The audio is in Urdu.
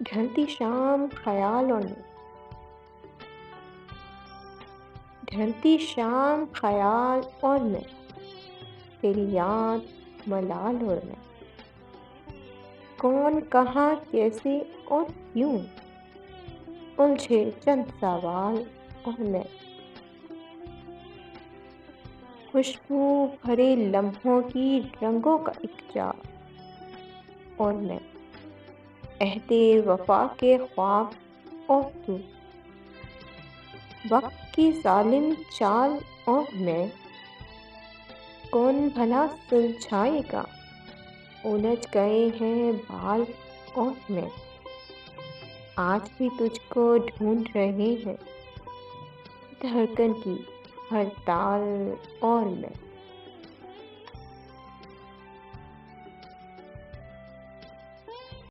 ڈھلتی شام خیال اور میں، ڈھلتی شام خیال اور میں، تیری یاد ملال اور میں، کون کہاں کیسے اور کیوں، الجھے چند سوال اور میں، خوشبو بھرے لمحوں کی رنگوں کا ایک جال اور میں، عہد وفا کے خواب اور تو، وقت کی ظالم چال اور میں، کون بھلا سلجھائے گا، الجھ گئے ہیں بال اور میں، آج بھی تجھ کو ڈھونڈ رہے ہیں دھڑکن کی ہر تال اور میں۔